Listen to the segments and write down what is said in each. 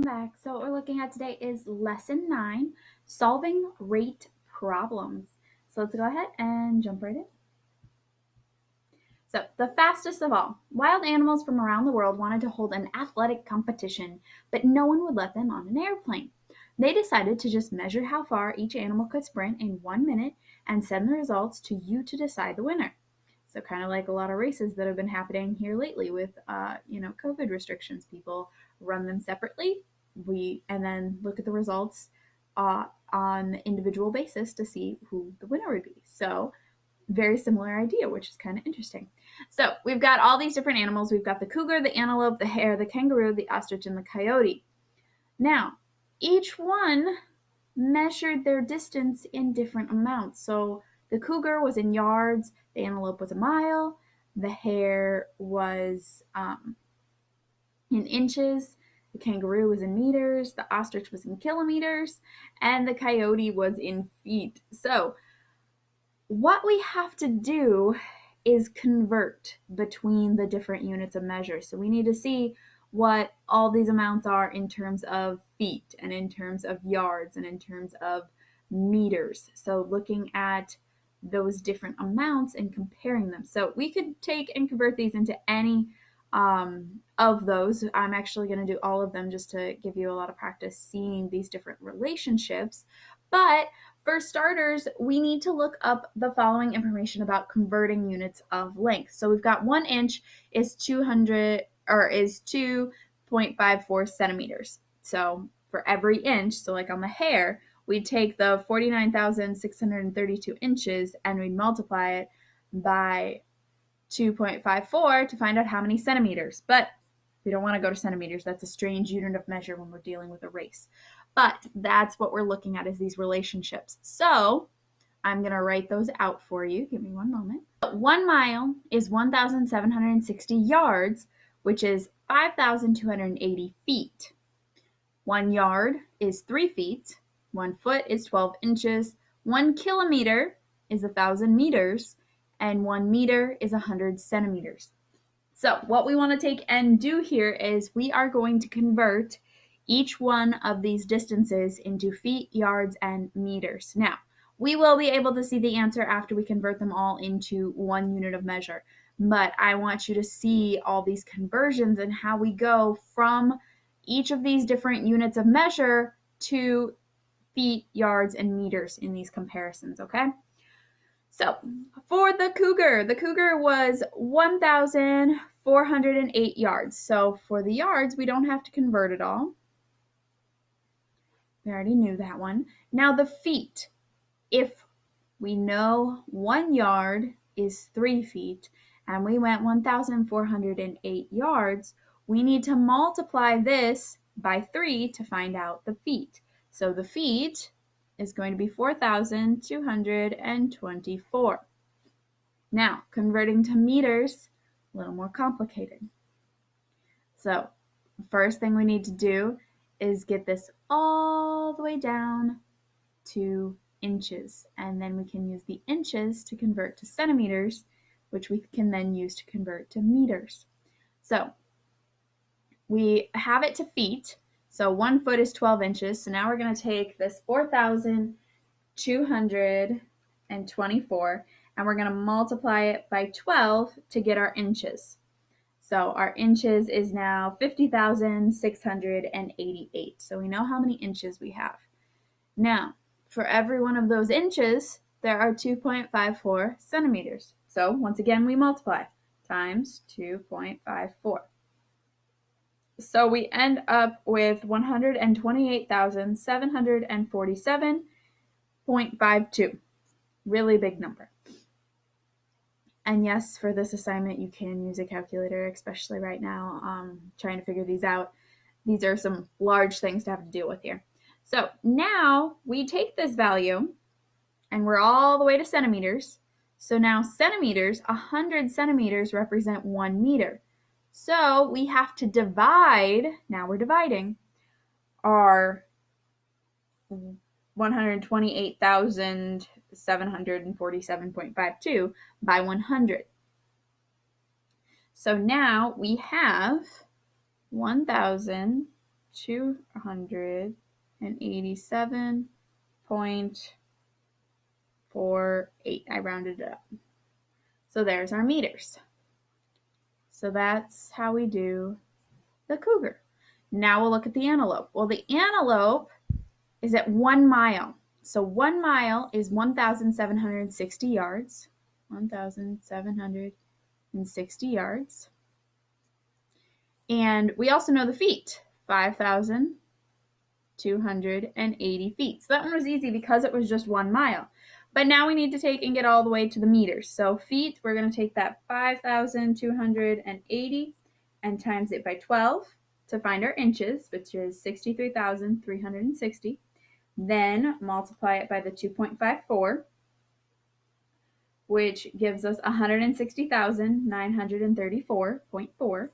back. So what we're looking at today is lesson 9, solving rate problems. So let's go ahead and jump right in. So the fastest of all, wild animals from around the world wanted to hold an athletic competition, but no one would let them on an airplane. They decided to just measure how far each animal could sprint in 1 minute and send the results to you to decide the winner. So kind of like a lot of races that have been happening here lately with, COVID restrictions. People run them separately, and then look at the results on the individual basis to see who the winner would be. So very similar idea, which is kind of interesting. So we've got all these different animals. We've got the cougar, the antelope, the hare, the kangaroo, the ostrich, and the coyote. Now, each one measured their distance in different amounts. So the cougar was in yards, the antelope was a mile, the hare was in inches, the kangaroo was in meters, the ostrich was in kilometers, and the coyote was in feet. So what we have to do is convert between the different units of measure. So we need to see what all these amounts are in terms of feet and in terms of yards and in terms of meters. So looking at those different amounts and comparing them. So we could take and convert these into any of those. I'm actually going to do all of them just to give you a lot of practice seeing these different relationships. But for starters, we need to look up the following information about converting units of length. So we've got 1 inch is 2.54 centimeters. So for every inch, so like on the hare, we'd take the 49,632 inches and we'd multiply it by 2.54 to find out how many centimeters. But we don't want to go to centimeters. That's a strange unit of measure when we're dealing with a race. But that's what we're looking at, is these relationships. So I'm going to write those out for you. Give me one moment. 1 mile is 1,760 yards, which is 5,280 feet. 1 yard is 3 feet. 1 foot is 12 inches. 1 kilometer is 1,000 meters. And 1 meter is 100 centimeters. So what we want to take and do here is we are going to convert each one of these distances into feet, yards, and meters. Now, we will be able to see the answer after we convert them all into one unit of measure. But I want you to see all these conversions and how we go from each of these different units of measure to feet, yards, and meters in these comparisons, okay? So for the cougar was 1,408 yards. So for the yards, we don't have to convert it all. We already knew that one. Now the feet, if we know 1 yard is 3 feet and we went 1,408 yards, we need to multiply this by 3 to find out the feet. So the feet is going to be 4,224. Now, converting to meters, a little more complicated. So, first thing we need to do is get this all the way down to inches, and then we can use the inches to convert to centimeters, which we can then use to convert to meters. So, we have it to feet. So 1 foot is 12 inches. So now we're going to take this 4,224 and we're going to multiply it by 12 to get our inches. So our inches is now 50,688. So we know how many inches we have. Now, for every one of those inches, there are 2.54 centimeters. So once again, we multiply times 2.54. So we end up with 128,747.52. Really big number. And yes, for this assignment, you can use a calculator, especially right now, trying to figure these out. These are some large things to have to deal with here. So now we take this value, and we're all the way to centimeters. So now centimeters, 100 centimeters represent 1 meter. So we have to divide, now we're dividing, our 128,747.52 by 100. So now we have 1,000 287.48. I rounded it up. So there's our meters. So that's how we do the cougar. Now we'll look at the antelope. Well, the antelope is at 1 mile. So 1 mile is 1,760 yards. 1,760 yards. And we also know the feet, 5,280 feet. So that one was easy because it was just 1 mile. But now we need to take and get all the way to the meters. So feet, we're going to take that 5,280 and times it by 12 to find our inches, which is 63,360. Then multiply it by the 2.54, which gives us 160,934.4,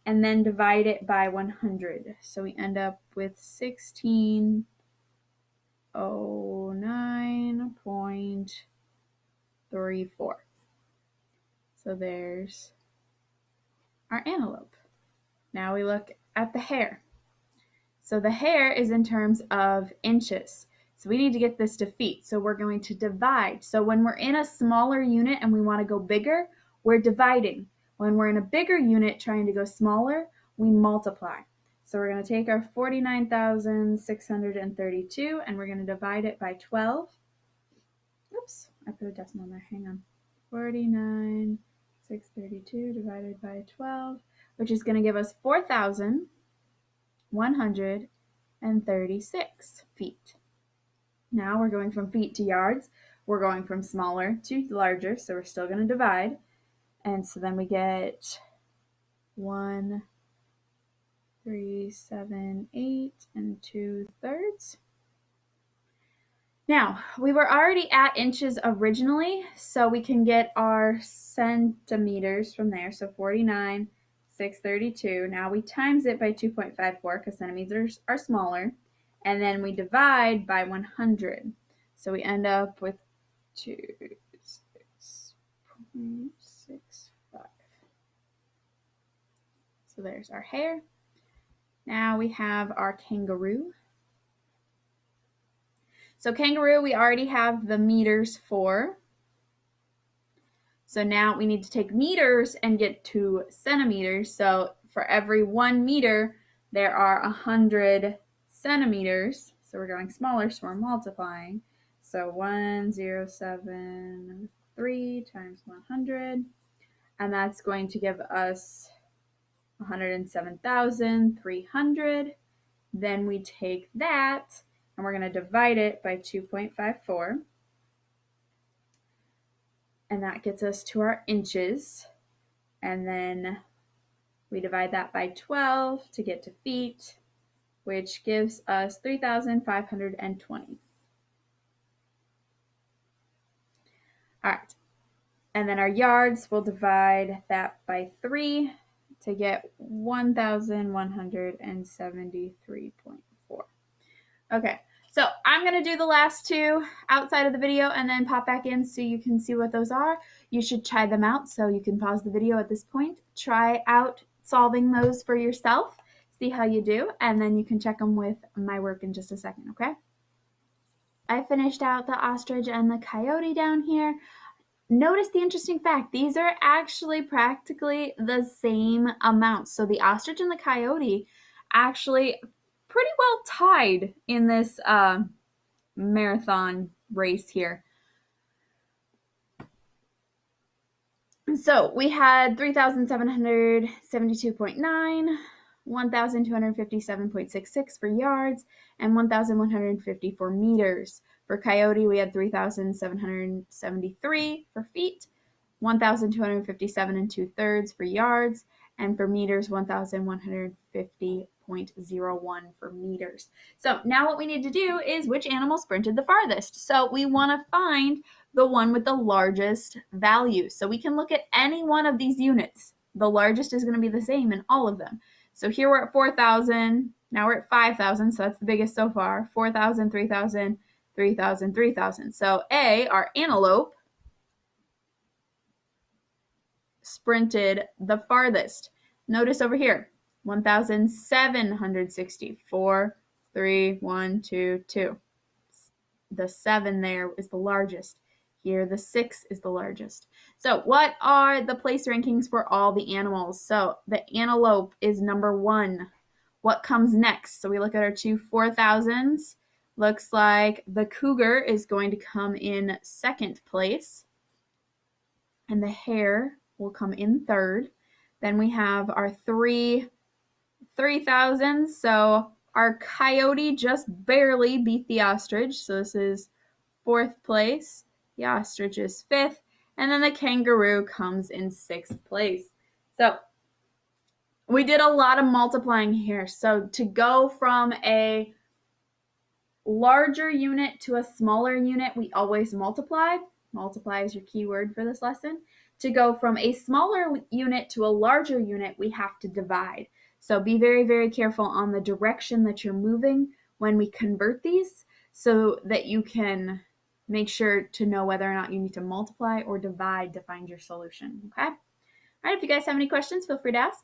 and then divide it by 100. So we end up with 1609.34. So there's our antelope. Now we look at the hare. So the hare is in terms of inches. So we need to get this to feet. So we're going to divide. So when we're in a smaller unit and we want to go bigger, we're dividing. When we're in a bigger unit trying to go smaller, we multiply. So we're going to take our 49,632 and we're going to divide it by 12. Oops, I put a decimal there. Hang on. 49,632 divided by 12, which is going to give us 4,136 feet. Now we're going from feet to yards. We're going from smaller to larger, so we're still going to divide. And so then we get 1,378 and 2/3. Now, we were already at inches originally, so we can get our centimeters from there. So 49,632. Now we times it by 2.54 because centimeters are smaller. And then we divide by 100. So we end up with 26.65. So there's our hare. Now we have our kangaroo. So kangaroo, we already have the meters for. So now we need to take meters and get to centimeters. So for every 1 meter, there are 100 centimeters. So we're going smaller, so we're multiplying. So 1,073 times 100. And that's going to give us 107,300. Then we take that and we're going to divide it by 2.54. And that gets us to our inches. And then we divide that by 12 to get to feet, which gives us 3,520. All right. And then our yards, we'll divide that by 3 to get 1,173.4. Okay. So I'm going to do the last two outside of the video and then pop back in so you can see what those are. You should try them out, so you can pause the video at this point. Try out solving those for yourself. See how you do, and then you can check them with my work in just a second, okay? I finished out the ostrich and the coyote down here. Notice the interesting fact. These are actually practically the same amount. So the ostrich and the coyote actually pretty well tied in this marathon race here. So we had 3,772.9, 1,257.66 for yards, and 1,154 meters. For coyote, we had 3,773 for feet, 1,257 and 2/3 for yards, and for meters, 1,150.01 for meters. So now what we need to do is which animal sprinted the farthest. So we want to find the one with the largest value. So we can look at any one of these units. The largest is going to be the same in all of them. So here we're at 4,000. Now we're at 5,000. So that's the biggest so far. 4,000, 3,000, 3,000, 3,000. So A, our antelope, sprinted the farthest. Notice over here, 1,760. 4, 3, 1, 2, 2. The 7 there is the largest. Here, the 6 is the largest. So what are the place rankings for all the animals? So the antelope is number 1. What comes next? So we look at our two 4,000s. Looks like the cougar is going to come in second place. And the hare will come in third. Then we have our 3,000s. So our coyote just barely beat the ostrich. So this is fourth place. The ostrich is fifth. And then the kangaroo comes in sixth place. So we did a lot of multiplying here. So to go from a larger unit to a smaller unit, we always multiply. Multiply is your key word for this lesson. To go from a smaller unit to a larger unit, we have to divide. So be very, very careful on the direction that you're moving when we convert these so that you can make sure to know whether or not you need to multiply or divide to find your solution, okay? All right, if you guys have any questions, feel free to ask.